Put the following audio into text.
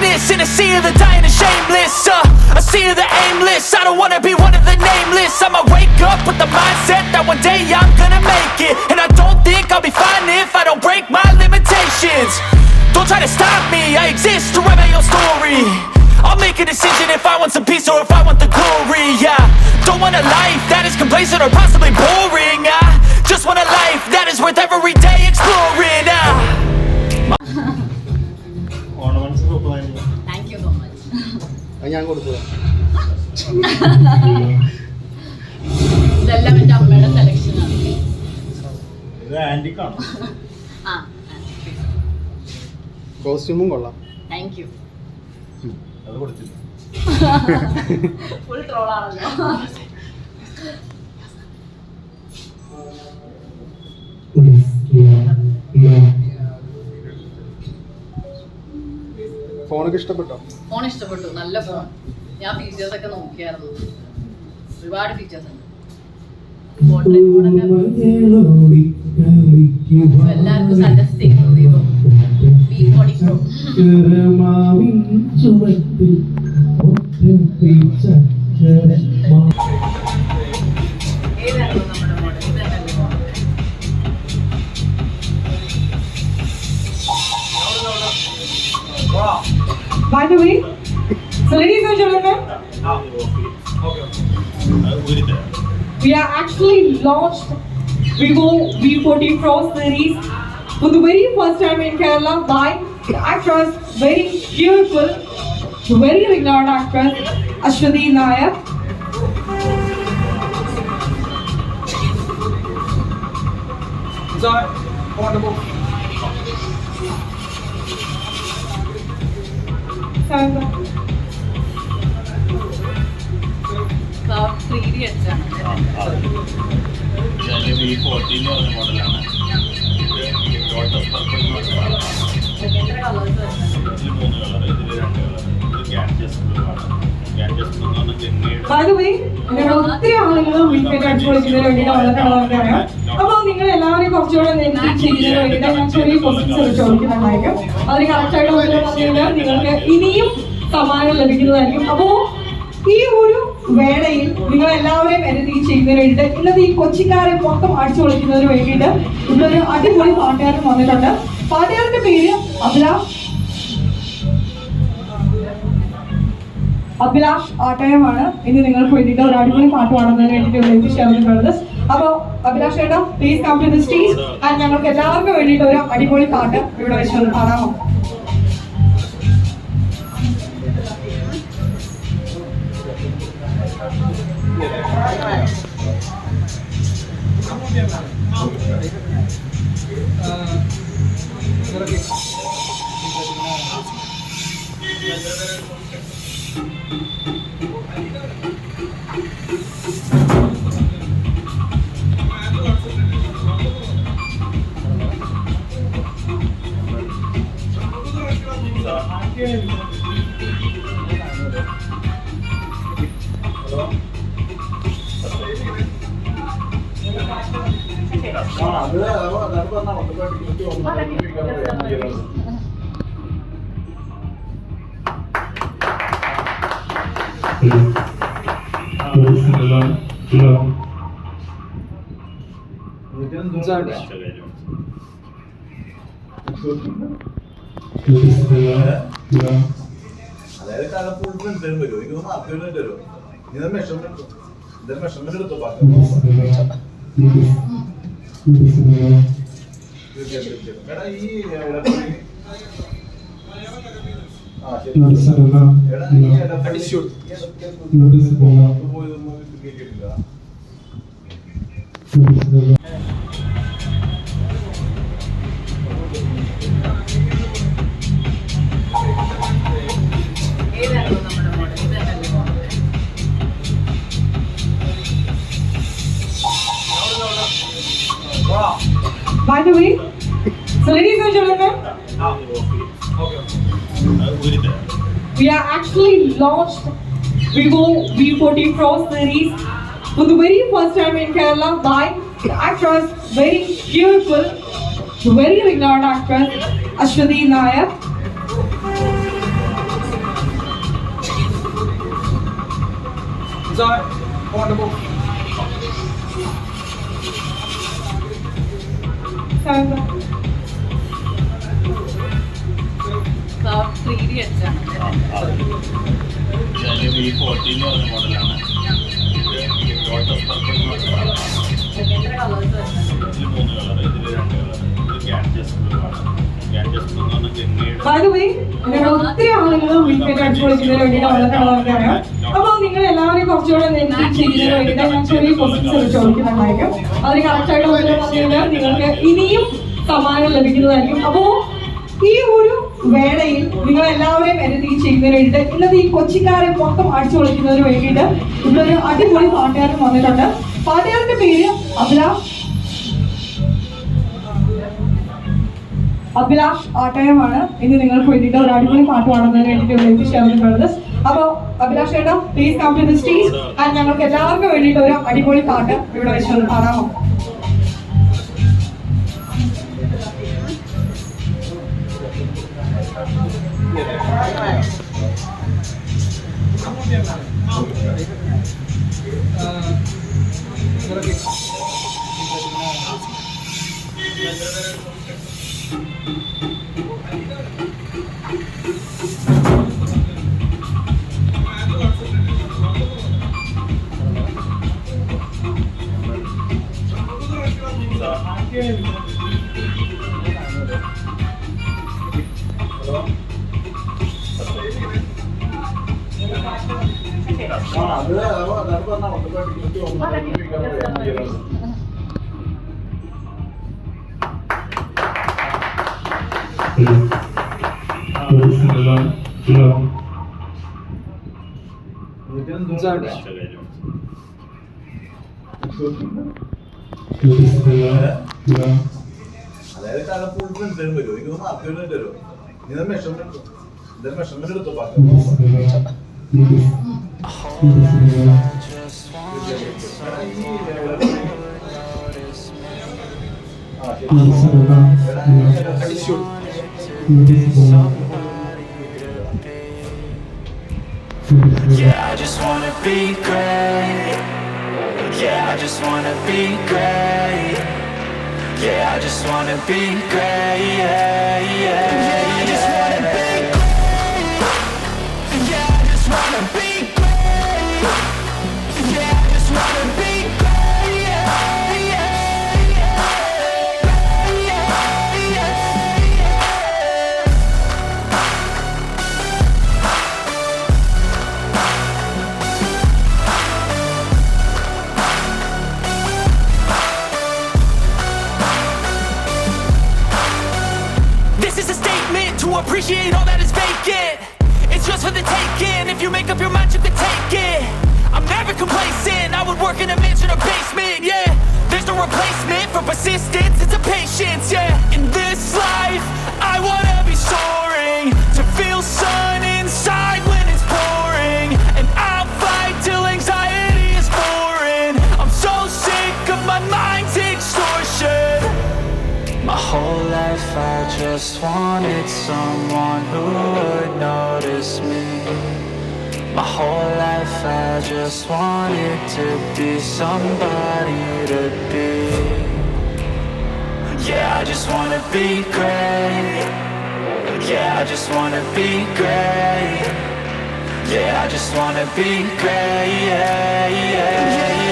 greatness in a sea of the dying and shameless. A sea of the aimless. I don't wanna be one of the nameless. I'ma wake up with the mindset that one day I'm gonna make it. And I don't think I'll be fine if I don't break my limitations. Don't try to stop me, I exist to write my own story. I'll make a decision if I want some peace or if I want the glory. Yeah, don't want a life that is complacent or possibly boring. I just want a life that is worth every day exploring. Thank you so much. ഇതെല്ലാം എൻ്റെ അമ്മയുടെ സെലക്ഷനാണ്. കോസ്റ്റ്യൂമും കൊള്ളാം. Thank you. Full ട്രോളാണല്ലോ. ഫോണൊക്കെ ഇഷ്ടപ്പെട്ടോ? Phone ഇഷ്ടപ്പെട്ടു, നല്ല phone. ഞാൻ features ഒക്കെ നോക്കിയായിരുന്നു, ഒരുപാട് ഫീച്ചേഴ്സ് ഉണ്ട്. എല്ലാവർക്കും സജസ്റ്റ് ചെയ്യുന്നു വിവോ V40 Pro. ഏതായിരുന്നു നമ്മുടെ മോഡൽ? ഇതല്ലേ model? By the way, so ladies and gentlemen, we are actually launched Vivo V40 Pro series for the very first time in Kerala by the actress, very beautiful, very renowned actress Ashwati Nair. Cloud 3D അടിച്ചാണ്. V40 മോഡലാണ്. Lotus purple എത്ര colours വരുന്നുണ്ട്? ഇതിൽ 3 colour, ഇതിൽ 2 colour. ഇത് Ganges blue ആണ്. Ganges blue എന്ന് പറഞ്ഞാൽ ഗംഗയുടെ. By the way, നിങ്ങൾ ഒത്തിരി ആളുകൾ വീട്ടിലേക്ക് അടിച്ചുപൊളിക്കുന്നതിന് വേണ്ടിയിട്ട് വളരെ അറിയാം. അപ്പോൾ നിങ്ങൾ എല്ലാവരെയും കുറച്ചുകൂടെ ചെയ്യുന്നതിന് വേണ്ടിയിട്ട് ഞാൻ ചെറിയ ക്വസ്റ്റ്യൻസ് ചോദിക്കുന്നുണ്ടായിരിക്കും. അതിന് കറക്റ്റായിട്ട് ഉത്തരം പറഞ്ഞു കഴിഞ്ഞാൽ നിങ്ങൾക്ക് ഇനിയും സമ്മാനം ലഭിക്കുന്നതായിരിക്കും. അപ്പോൾ ഈ ഒരു വേളയിൽ നിങ്ങൾ എല്ലാവരെയും എന്റർടൈൻ ചെയ്യുന്നതിന് വേണ്ടിയിട്ട് ഇന്നത്തെ ഈ കൊച്ചിക്കാരെ മൊത്തം അടിച്ചു പൊളിക്കുന്നതിന് വേണ്ടിയിട്ട് ഇന്നൊരു അടിപൊളി പാട്ടുകാരൻ വന്നിട്ടുണ്ട്. പാട്ടുകാരന്റെ പേര് അഭിലാഷ് ആട്ടയമാണ്. ഇനി നിങ്ങൾക്ക് വേണ്ടിയിട്ട് ഒരു അടിപൊളി പാട്ട് പാടുന്നതിന് വേണ്ടിയിട്ട് എത്തിച്ചേർന്നിട്ടുള്ളത്. അപ്പോൾ അഭിലാഷ് ചേട്ടാ, please come to the stage and ഞങ്ങൾക്ക് എല്ലാവർക്കും വേണ്ടിയിട്ട് ഒരു അടിപൊളി പാട്ട് ഇവിടെ വെച്ച് പാടാമോ? അതായത് കളർഫുൾ പ്രിന്റ് വരും. എനിക്ക് മാർക്ക് തരും. ഇത് മെഷർമെന്റ് എടുത്തോ പാട്ട്. എടാ ഈ By the way, so ladies and gentlemen, we are actually launched Vivo V40 Pro series for the very first time in Kerala by the actress, very beautiful, very renowned actress Ashwati Nair. Flower 3D അടിച്ചാണ് V40 എന്ന് പറഞ്ഞ മോഡലാണ്. Lotus purple എന്ന് പറഞ്ഞ മോഡലാണ്. എത്ര colours വരുന്നുണ്ട്? ഇതിൽ 3 colour, ഇതിൽ 2 കളർ. ഇത് ക്യാൻജസ് ബ്ലൂ ആണ്. ക്യാൻജസ് ബ്ലൂ എന്ന് പറഞ്ഞാൽ ഗംഗയുടെ By the way, നിങ്ങൾ ഒത്തിരി ആളുകൾ വീട്ടിലേക്ക് അടിച്ചുപൊളിക്കുന്നതിന് വേണ്ടിയിട്ട് വളർന്നവർക്കറിയാം. അപ്പോൾ നിങ്ങൾ എല്ലാവരും കുറച്ചുകൂടെ ചെയ്യുന്നതിന് വേണ്ടിയിട്ട് ഞാൻ ചെറിയ ക്വസ്റ്റ്യൻസ് ചോദിക്കുന്നുണ്ടായിരിക്കും. അതിന് കറക്റ്റായിട്ട് ഉത്തരം പറഞ്ഞു കഴിഞ്ഞാൽ നിങ്ങൾക്ക് ഇനിയും സമ്മാനങ്ങൾ ലഭിക്കുന്നതായിരിക്കും. അപ്പോൾ ഈ ഒരു വേളയിൽ നിങ്ങൾ എല്ലാവരെയും എന്റർടൈൻ ചെയ്യുന്നതിന് വേണ്ടിയിട്ട് ഇന്നത്തെ ഈ കൊച്ചിക്കാരെ മൊത്തം അടിച്ചു പൊളിക്കുന്നതിന് വേണ്ടിയിട്ട് ഇവിടെ ഒരു അടിപൊളി പാട്ടുകാരൻ വന്നിട്ടുണ്ട്. പാട്ടുകാരന്റെ പേര് അഭിലാഷ് ആട്ടയമാണ്. ഇനി നിങ്ങൾക്ക് വേണ്ടിയിട്ട് ഒരു അടിപൊളി പാട്ട് പാടുന്നതിന് വേണ്ടിയിട്ട് ഇവിടെ എത്തിച്ചേർന്നിട്ടുള്ളത്. അപ്പോൾ അഭിലാഷ് ഏട്ടാ, please come to the stage and ഞങ്ങൾക്ക് എല്ലാവർക്കും വേണ്ടിയിട്ട് ഒരു അടിപൊളി പാട്ട് ഇവിടെ വെച്ച് പാടാമോ? അതായത് കാരണം ഫുൾ ഫ്രണ്ട്സ് വരുമോ? എനിക്ക് തോന്നുന്നു അപ്ഗ്രേഡ് വരുമോ? നീ മെഷർമെന്റ് എടുത്തോ pack. Yeah, I just wanna be great. Yeah, I just wanna be great. Yeah, I just wanna be great. Yeah, yeah. Yeah, I just wanna be great. Yeah, I just wanna be great. Yeah, I just wanna be great. Yeah, yeah, yeah. Yeah, yeah, yeah. This is a statement to appreciate all that is vacant. It's just for the taking. If you make up your mind, you can take it. I'm never complacent. I would work in a mansion or basement, yeah. There's no replacement for persistence, it's a patience, yeah. In this life, I wanna be soaring, to feel sun inside when it's pouring, and I'll fight till anxiety is foreign. I'm so sick of my mind's extortion. My whole life I just wanted someone who would notice me. My whole life I just wanted to be somebody to be. Yeah, I just wanna be great. Yeah, I just wanna be great. Yeah, I just wanna be great. Yeah, yeah, yeah.